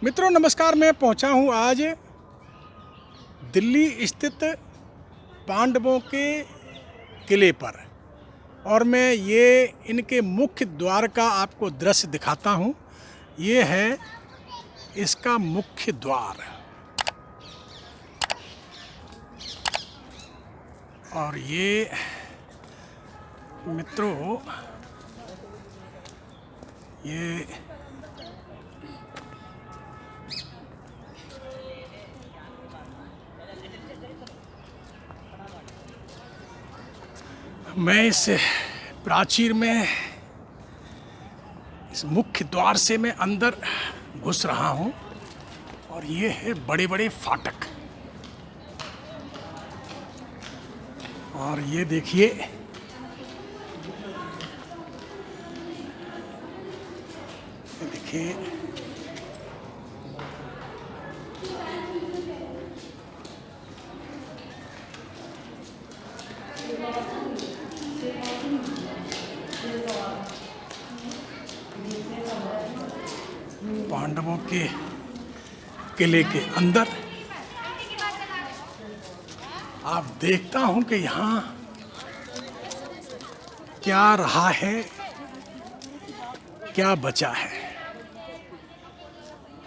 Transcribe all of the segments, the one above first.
मित्रों नमस्कार। मैं पहुंचा हूं आज दिल्ली स्थित पांडवों के किले पर और मैं ये इनके मुख्य द्वार का आपको दृश्य दिखाता हूं। ये है इसका मुख्य द्वार और ये मित्रों ये मैं इस प्राचीर में इस मुख्य द्वार से मैं अंदर घुस रहा हूं और ये है बड़े बड़े फाटक। और ये देखिए पांडवों के किले के अंदर आप देखता हूं कि यहाँ क्या रहा है, क्या बचा है।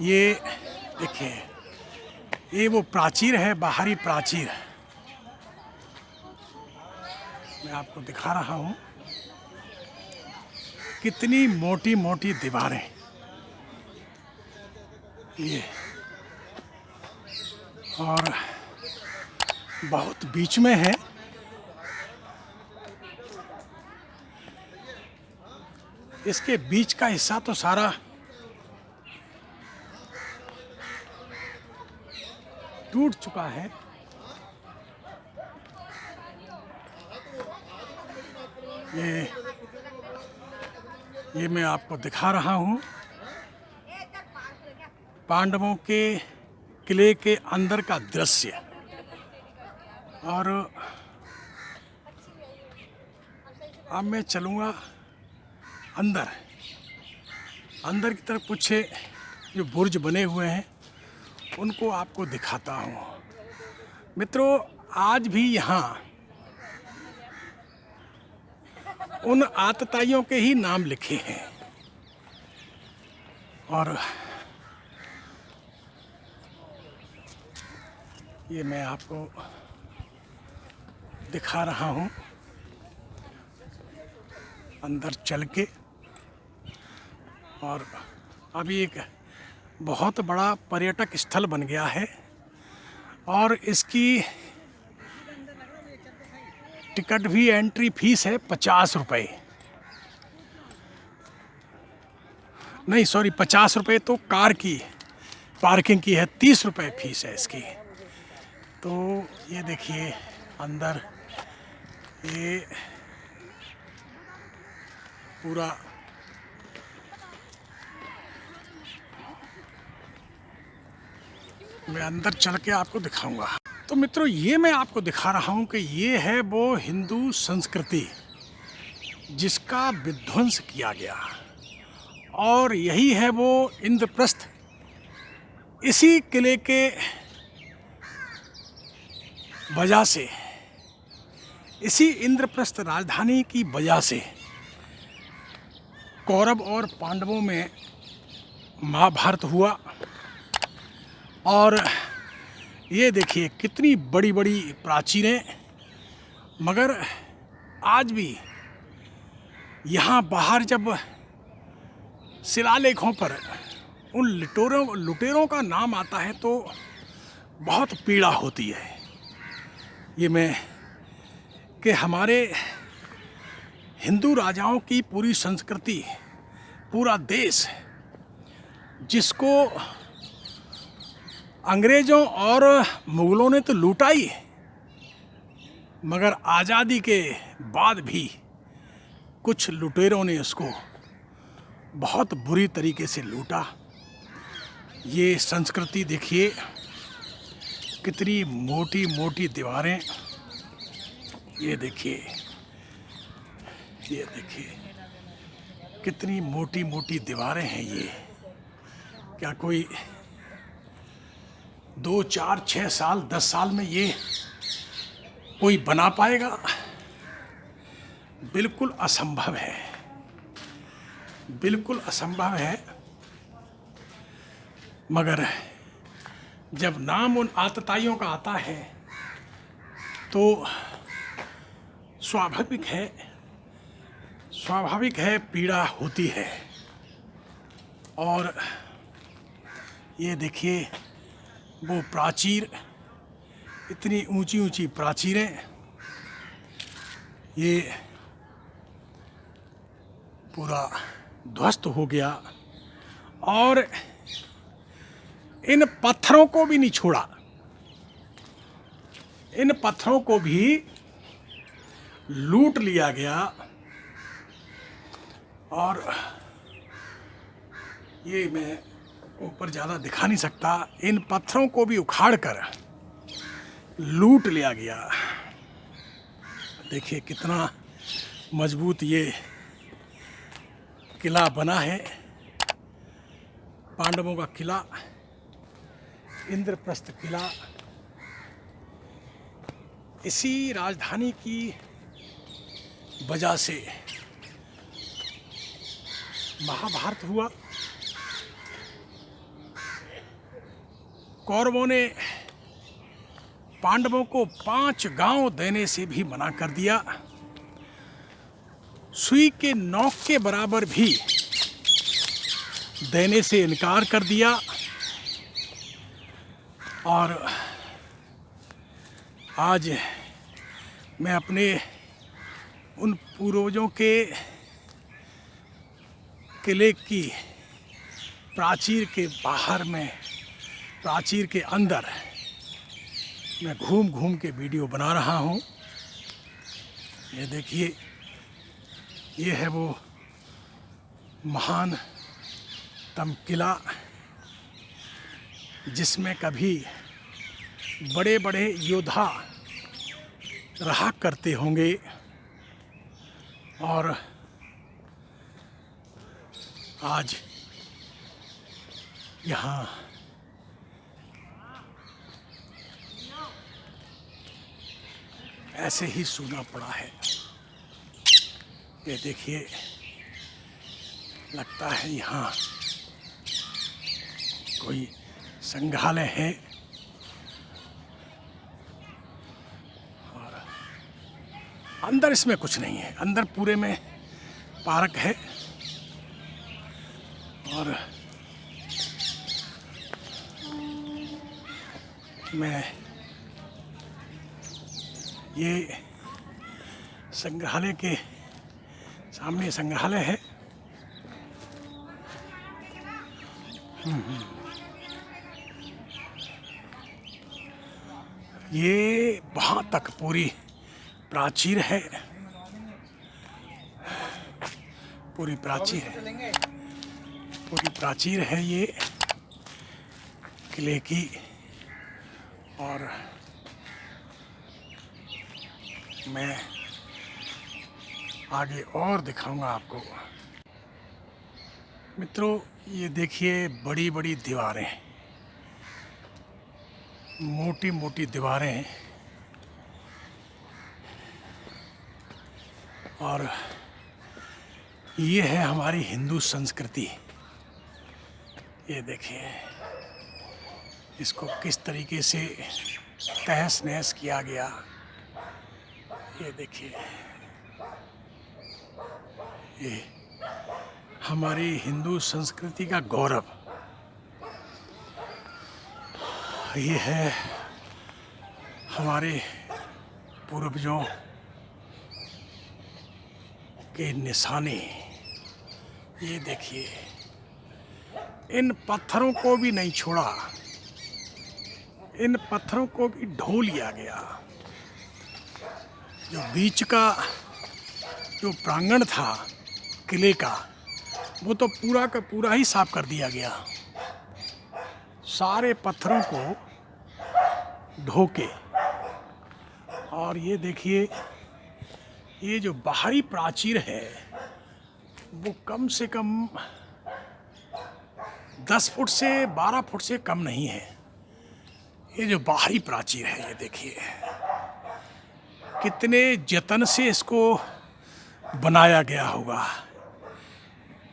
ये देखिए, ये वो प्राचीर है, बाहरी प्राचीर। मैं आपको दिखा रहा हूं कितनी मोटी मोटी दीवारें ये, और बहुत बीच में है। इसके बीच का हिस्सा तो सारा टूट चुका है। ये मैं आपको दिखा रहा हूं पांडवों के किले के अंदर का दृश्य। और अब मैं चलूँगा अंदर की तरफ। कुछ जो बुर्ज बने हुए हैं उनको आपको दिखाता हूँ। मित्रों, आज भी यहाँ उन आतताइयों के ही नाम लिखे हैं और ये मैं आपको दिखा रहा हूँ अंदर चल के। और अभी एक बहुत बड़ा पर्यटक स्थल बन गया है और इसकी टिकट भी, एंट्री फीस है 50 रुपये। नहीं सॉरी, 50 रुपये तो कार की पार्किंग की है, 30 रुपये फीस है इसकी। तो ये देखिए अंदर ये पूरा मैं अंदर चल के आपको दिखाऊंगा। तो मित्रों, ये मैं आपको दिखा रहा हूँ कि ये है वो हिंदू संस्कृति जिसका विध्वंस किया गया और यही है वो इंद्रप्रस्थ। इसी किले के वजह से, इसी इंद्रप्रस्थ राजधानी की वजह से कौरव और पांडवों में महाभारत हुआ। और ये देखिए कितनी बड़ी बड़ी प्राचीरें, मगर आज भी यहाँ बाहर जब शिलालेखों पर उन लुटेरों का नाम आता है तो बहुत पीड़ा होती है। ये मैं कि हमारे हिंदू राजाओं की पूरी संस्कृति, पूरा देश, जिसको अंग्रेज़ों और मुग़लों ने तो लूटा ही, मगर आज़ादी के बाद भी कुछ लुटेरों ने उसको बहुत बुरी तरीके से लूटा। ये संस्कृति देखिए, कितनी मोटी मोटी दीवारें। ये देखिए कितनी मोटी मोटी दीवारें हैं ये। क्या कोई 2, 4, 6 साल, 10 साल में ये कोई बना पाएगा? बिल्कुल असंभव है, बिल्कुल असंभव है। मगर जब नाम उन आतताइयों का आता है तो स्वाभाविक है पीड़ा होती है। और ये देखिए वो प्राचीर, इतनी ऊंची ऊंची प्राचीरें, ये पूरा ध्वस्त हो गया। और इन पत्थरों को भी नहीं छोड़ा, इन पत्थरों को भी लूट लिया गया। और ये मैं ऊपर ज़्यादा दिखा नहीं सकता, इन पत्थरों को भी उखाड़ कर लूट लिया गया। देखिए कितना मजबूत ये किला बना है, पांडवों का किला, इंद्रप्रस्थ किला। इसी राजधानी की वजह से महाभारत हुआ। कौरवों ने पांडवों को 5 गांव देने से भी मना कर दिया, सुई के नोक के बराबर भी देने से इनकार कर दिया। और आज मैं अपने उन पूर्वजों के किले की प्राचीर के बाहर में, प्राचीर के अंदर मैं घूम घूम के वीडियो बना रहा हूँ। ये देखिए, ये है वो महानतम किला जिसमें कभी बड़े बड़े योद्धा रहा करते होंगे। और आज यहाँ ऐसे ही सूना पड़ा है। ये देखिए, लगता है यहाँ कोई संग्रहालय है। और अंदर इसमें कुछ नहीं है, अंदर पूरे में पार्क है। और मैं ये संग्रहालय के सामने संग्रहालय है। ये वहाँ तक पूरी प्राचीर है, पूरी प्राचीर है ये किले की। और मैं आगे और दिखाऊंगा आपको। मित्रों, ये देखिए बड़ी बड़ी दीवारें, मोटी मोटी दीवारें। और ये है हमारी हिंदू संस्कृति। ये देखिए, इसको किस तरीके से तहस नहस किया गया। ये देखिए, ये हमारी हिंदू संस्कृति का गौरव। ये है हमारे पूर्वजों के निशाने। ये देखिए, इन पत्थरों को भी नहीं छोड़ा, इन पत्थरों को भी ढो लिया गया। जो बीच का जो प्रांगण था किले का, वो तो पूरा का पूरा ही साफ कर दिया गया, सारे पत्थरों को ढो के। और ये देखिए, ये जो बाहरी प्राचीर है वो कम से कम 10 फुट से 12 फुट से कम नहीं है। ये जो बाहरी प्राचीर है, ये देखिए कितने जतन से इसको बनाया गया होगा।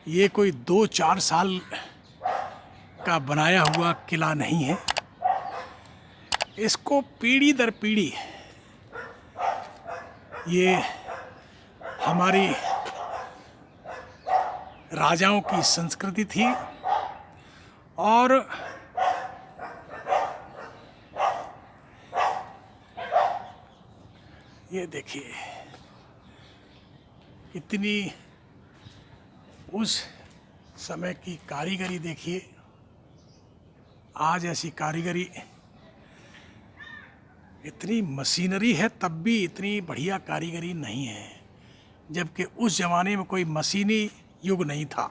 ये कोई 2-4 साल का बनाया हुआ किला नहीं है। इसको पीढ़ी दर पीढ़ी ये हमारी राजाओं की संस्कृति थी और ये देखिए इतनी उस समय की कारीगरी देखिए। आज ऐसी कारीगरी, इतनी मशीनरी है तब भी इतनी बढ़िया कारीगरी नहीं है, जबकि उस ज़माने में कोई मशीनी युग नहीं था।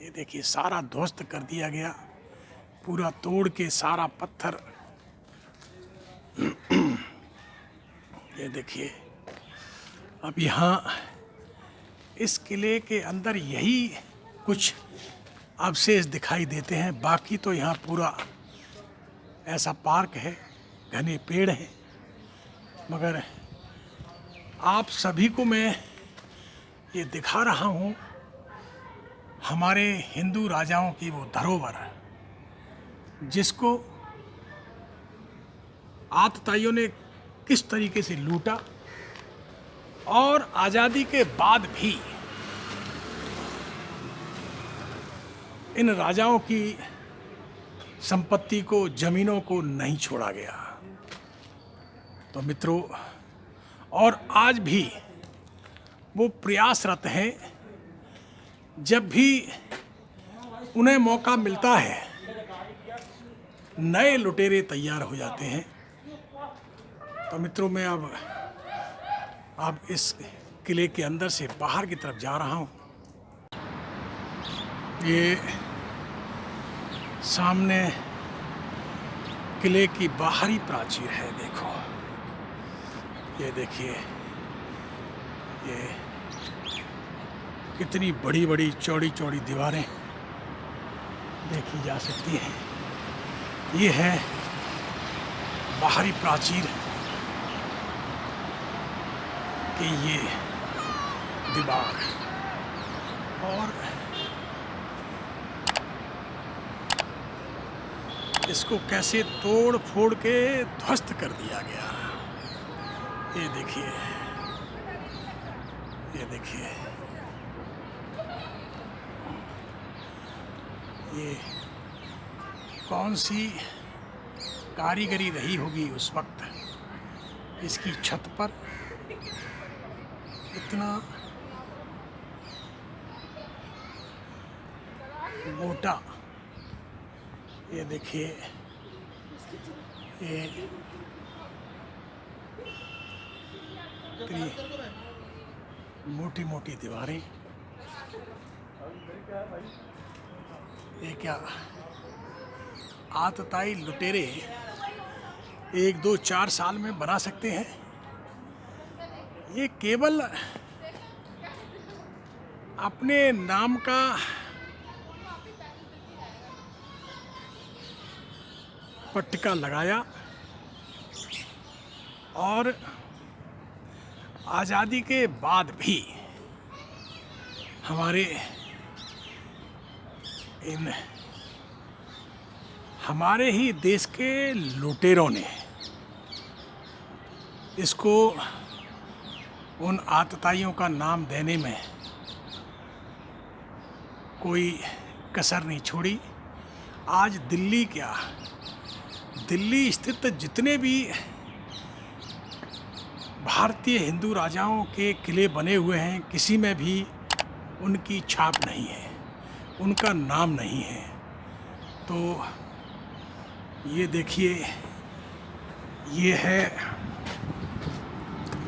ये देखिए सारा ध्वस्त कर दिया गया, पूरा तोड़ के सारा पत्थर। ये देखिए अब यहाँ इस किले के अंदर यही कुछ अवशेष दिखाई देते हैं। बाकी तो यहाँ पूरा ऐसा पार्क है, घने पेड़ हैं। मगर आप सभी को मैं ये दिखा रहा हूँ हमारे हिंदू राजाओं की वो धरोहर, जिसको आतताइयों ने किस तरीके से लूटा और आज़ादी के बाद भी इन राजाओं की संपत्ति को, जमीनों को नहीं छोड़ा गया। तो मित्रों, और आज भी वो प्रयासरत हैं। जब भी उन्हें मौका मिलता है नए लुटेरे तैयार हो जाते हैं। तो मित्रों, मैं अब इस किले के अंदर से बाहर की तरफ जा रहा हूँ। ये सामने किले की बाहरी प्राचीर है, देखो। ये देखिए ये कितनी बड़ी बड़ी चौड़ी चौड़ी दीवारें देखी जा सकती हैं। ये है बाहरी प्राचीर कि ये दीवार, और इसको कैसे तोड़ फोड़ के ध्वस्त कर दिया गया। ये देखिए, ये देखिए, ये कौन सी कारीगरी रही होगी उस वक्त। इसकी छत पर इतना मोटा, ये देखिए, ये इतनी मोटी मोटी दीवारें। ये क्या आतताई लुटेरे 1-2-4 साल में बना सकते हैं? ये केवल अपने नाम का पट्टिका लगाया और आज़ादी के बाद भी हमारे ही देश के लुटेरों ने इसको उन आतताइयों का नाम देने में कोई कसर नहीं छोड़ी। आज दिल्ली क्या, दिल्ली स्थित जितने भी भारतीय हिंदू राजाओं के किले बने हुए हैं, किसी में भी उनकी छाप नहीं है, उनका नाम नहीं है। तो ये देखिए, ये है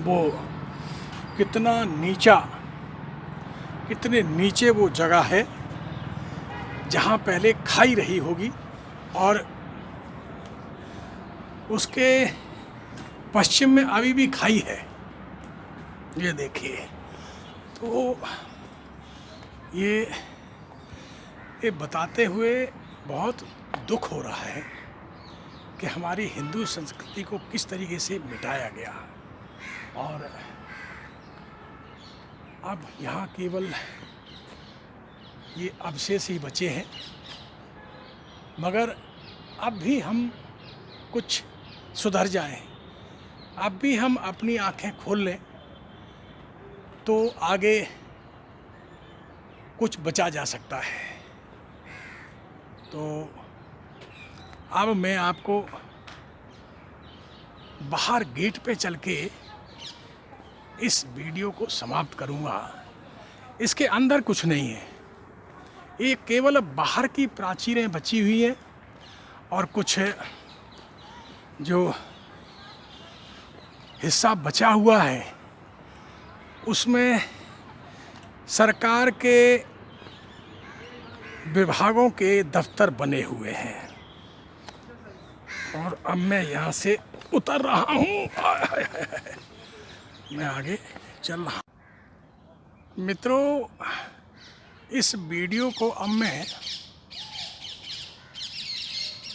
वो कितना नीचा, कितने नीचे वो जगह है जहाँ पहले खाई रही होगी, और उसके पश्चिम में अभी भी खाई है। ये देखिए, तो ये बताते हुए बहुत दुख हो रहा है कि हमारी हिंदू संस्कृति को किस तरीके से मिटाया गया और अब यहाँ केवल ये अवशेष ही बचे हैं। मगर अब भी हम कुछ सुधर जाएं, अब भी हम अपनी आंखें खोल लें तो आगे कुछ बचा जा सकता है। तो अब मैं आपको बाहर गेट पे चल के इस वीडियो को समाप्त करूंगा। इसके अंदर कुछ नहीं है, ये केवल बाहर की प्राचीरें बची हुई हैं और कुछ जो हिस्सा बचा हुआ है उसमें सरकार के विभागों के दफ्तर बने हुए हैं। और अब मैं यहाँ से उतर रहा हूँ, मैं आगे चल रहा हूँ। मित्रों, इस वीडियो को अब मैं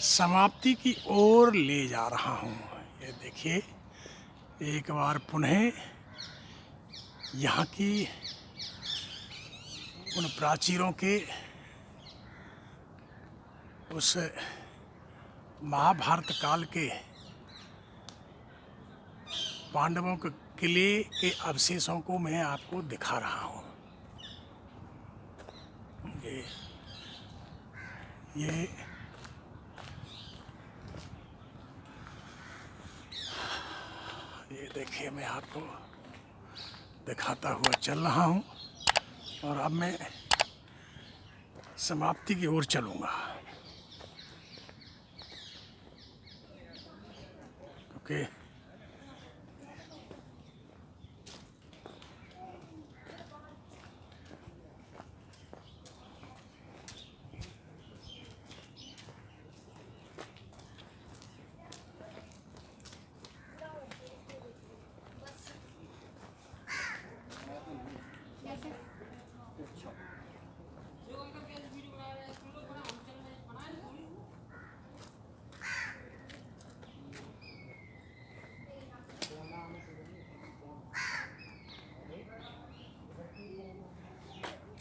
समाप्ति की ओर ले जा रहा हूँ। ये देखिए, एक बार पुनः यहाँ की उन प्राचीरों के उस महाभारत काल के पांडवों के किले के अवशेषों को मैं आपको दिखा रहा हूँ। ये देखिए, मैं आपको दिखाता हुआ चल रहा हूँ और अब मैं समाप्ति की ओर चलूँगा, क्योंकि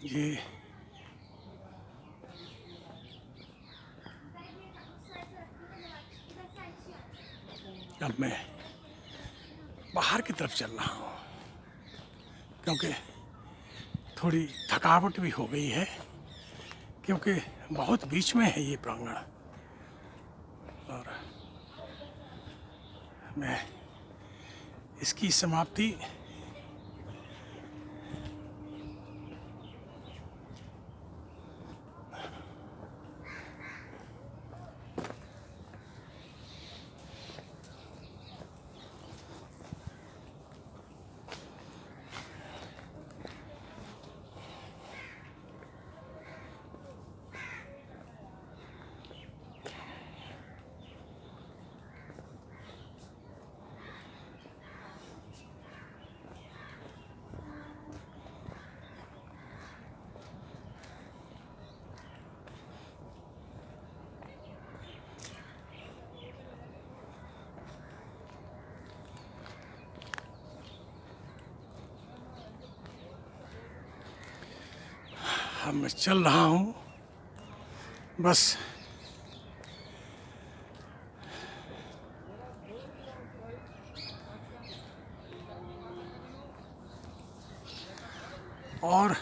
ये अब मैं बाहर की तरफ चल रहा हूँ, क्योंकि थोड़ी थकावट भी हो गई है, क्योंकि बहुत बीच में है ये प्रांगण और मैं इसकी समाप्ति अब मैं चल रहा हूँ बस। और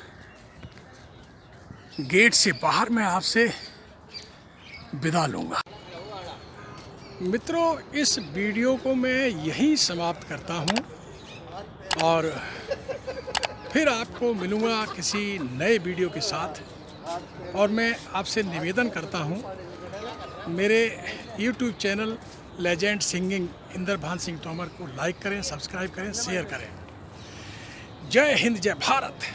गेट से बाहर मैं आपसे विदा लूँगा। मित्रों, इस वीडियो को मैं यहीं समाप्त करता हूँ और फिर आपको मिलूँगा किसी नए वीडियो के साथ। और मैं आपसे निवेदन करता हूँ, मेरे YouTube channel legend singing Indrabhan Singh Tomar को लाइक करें, सब्सक्राइब करें, शेयर करें। जय हिंद, जय भारत।